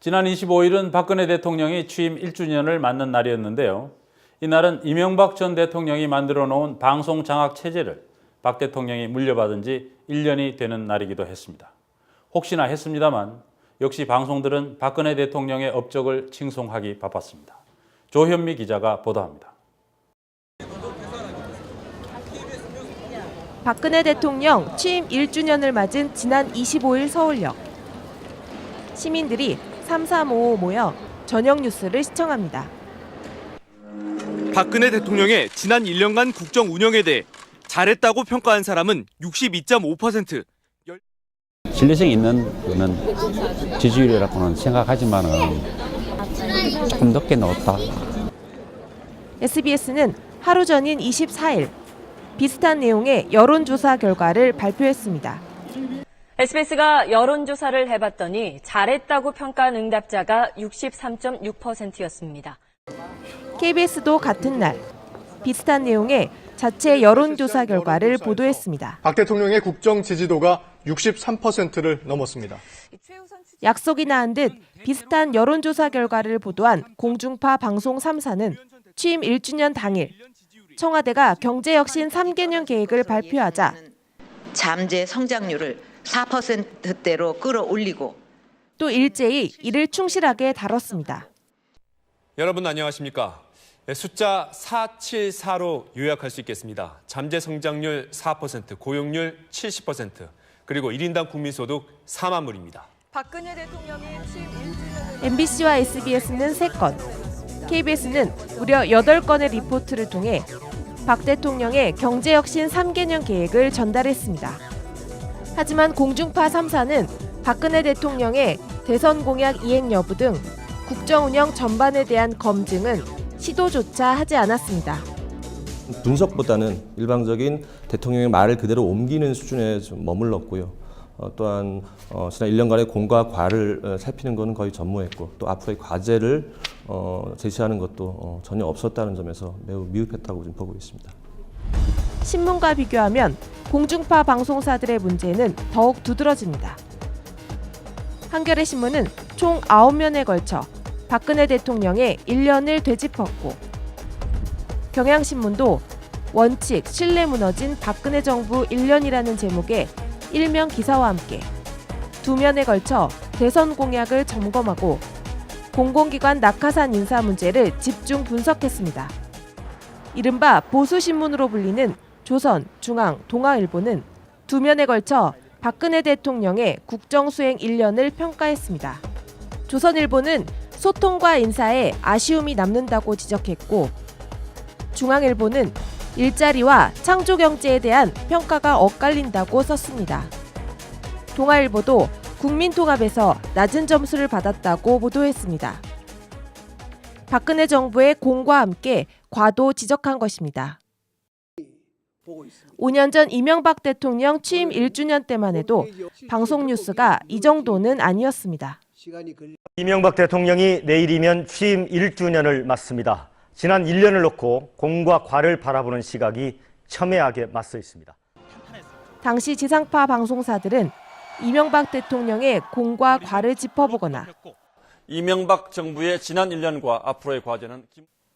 지난 25일은 박근혜 대통령이 취임 1주년을 맞는 날이었는데요. 이날은 이명박 전 대통령이 만들어 놓은 방송 장악 체제를 박 대통령이 물려받은 지 1년이 되는 날이기도 했습니다. 혹시나 했습니다만 역시 방송들은 박근혜 대통령의 업적을 칭송하기 바빴습니다. 조현미 기자가 보도합니다. 박근혜 대통령 취임 1주년을 맞은 지난 25일 서울역. 시민들이 삼삼오오 모여 저녁 뉴스를 시청합니다. 박근혜 대통령의 지난 1년간 국정 운영에 대해 잘했다고 평가한 사람은 62.5%. 신뢰성 있는 거는 지지율이라고는 생각하지만은 조금 늦게 넣었다. SBS는 하루 전인 24일 비슷한 내용의 여론조사 결과를 발표했습니다. SBS가 여론조사를 해봤더니 잘했다고 평가한 응답자가 63.6%였습니다. KBS도 같은 날 비슷한 내용의 자체 여론조사 결과를 보도했습니다. 박 대통령의 국정 지지도가 63%를 넘었습니다. 약속이나 한 듯 비슷한 여론조사 결과를 보도한 공중파 방송 3사는 취임 1주년 당일 청와대가 경제혁신 3개년 계획을 발표하자 잠재 성장률을 4%대로 끌어올리고 또 일제히 이를 충실하게 다뤘습니다. 여러분 안녕하십니까? 숫자 474로 요약할 수 있겠습니다. 잠재 성장률 4%, 고용률 70%, 그리고 1인당 국민소득 4만 불입니다. 박근혜 대통령의 취임 1주년을 MBC와 SBS는 3건, KBS는 무려 8건의 리포트를 통해 박 대통령의 경제혁신 3개년 계획을 전달했습니다. 하지만 공중파 3사는 박근혜 대통령의 대선 공약 이행 여부 등 국정 운영 전반에 대한 검증은 시도조차 하지 않았습니다. 분석보다는 일방적인 대통령의 말을 그대로 옮기는 수준에 좀 머물렀고요. 또한 지난 1년간의 공과 과를 살피는 것은 거의 전무했고 또 앞으로의 과제를 제시하는 것도 전혀 없었다는 점에서 매우 미흡했다고 좀 보고 있습니다. 신문과 비교하면 공중파 방송사들의 문제는 더욱 두드러집니다. 한겨레 신문은 총 9면에 걸쳐 박근혜 대통령의 1년을 되짚었고 경향신문도 원칙, 신뢰 무너진 박근혜 정부 1년이라는 제목의 일면 기사와 함께 2면에 걸쳐 대선 공약을 점검하고 공공기관 낙하산 인사 문제를 집중 분석했습니다. 이른바 보수신문으로 불리는 조선, 중앙, 동아일보는 2면에 걸쳐 박근혜 대통령의 국정수행 1년을 평가했습니다. 조선일보는 소통과 인사에 아쉬움이 남는다고 지적했고 중앙일보는 일자리와 창조경제에 대한 평가가 엇갈린다고 썼습니다. 동아일보도 국민통합에서 낮은 점수를 받았다고 보도했습니다. 박근혜 정부의 공과 함께 과도 지적한 것입니다. 5년 전 이명박 대통령 취임 1주년 때만 해도 방송 뉴스가 이 정도는 아니었습니다. 이명박 대통령이 내일이면 취임 1주년을 맞습니다. 지난 1년을 놓고 공과 과를 바라보는 시각이 첨예하게 맞서 있습니다. 당시 지상파 방송사들은 이명박 대통령의 공과 과를 짚어보거나 이명박 정부의 지난 1년과 앞으로의 과제는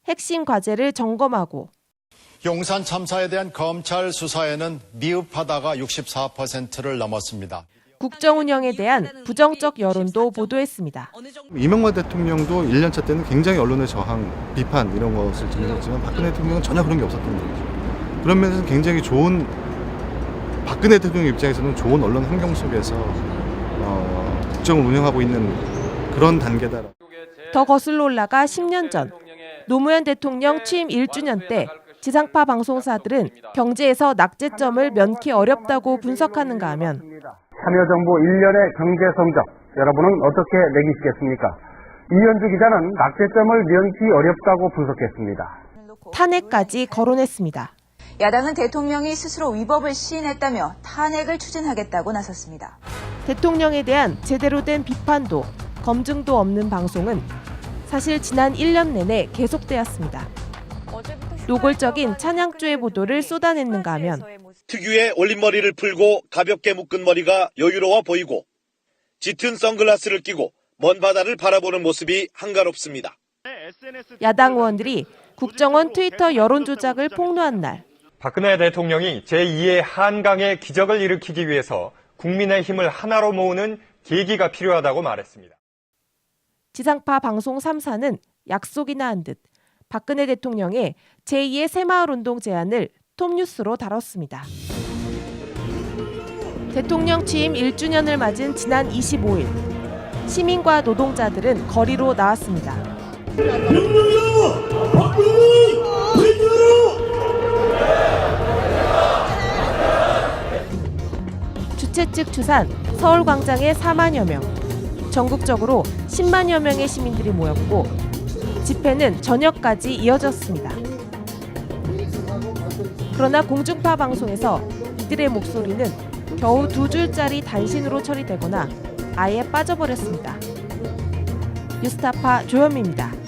핵심 과제를 점검하고 용산 참사에 대한 검찰 수사에는 미흡하다가 64%를 넘었습니다. 국정 운영에 대한 부정적 여론도 보도했습니다. 이명박 대통령도 1년차 때는 굉장히 언론의 저항, 비판 이런 것을 들으셨지만 박근혜 대통령은 전혀 그런 게 없었던 거죠. 그런 면에서 굉장히 좋은 박근혜 대통령 입장에서는 좋은 언론 환경 속에서 국정을 운영하고 있는 그런 단계다. 더 거슬러 올라가 10년 전 노무현 대통령 취임 1주년 때 지상파 방송사들은 경제에서 낙제점을 면키 어렵다고 분석하는가 하면 참여정부 1년의 경제 성적 여러분은 어떻게 매기시겠습니까? 이현주 기자는 낙제점을 면키 어렵다고 분석했습니다. 탄핵까지 거론했습니다. 야당은 대통령이 스스로 위법을 시인했다며 탄핵을 추진하겠다고 나섰습니다. 대통령에 대한 제대로 된 비판도 검증도 없는 방송은 사실 지난 1년 내내 계속되었습니다. 노골적인 찬양조의 보도를 쏟아냈는가 하면 특유의 올림머리를 풀고 가볍게 묶은 머리가 여유로워 보이고 짙은 선글라스를 끼고 먼 바다를 바라보는 모습이 한가롭습니다. 야당 의원들이 국정원 트위터 여론 조작을 폭로한 날, 박근혜 대통령이 제2의 한강의 기적을 일으키기 위해서 국민의 힘을 하나로 모으는 계기가 필요하다고 말했습니다. 지상파 방송 3사는 약속이나 한 듯 박근혜 대통령의 제2의 새마을운동 제안을 톱뉴스로 다뤘습니다. 대통령 취임 1주년을 맞은 지난 25일, 시민과 노동자들은 거리로 나왔습니다. 주최 측 추산 서울광장에 4만여 명, 전국적으로 10만여 명의 시민들이 모였고 집회는 저녁까지 이어졌습니다. 그러나 공중파 방송에서 이들의 목소리는 겨우 2줄짜리 단신으로 처리되거나 아예 빠져버렸습니다. 뉴스타파 조현미입니다.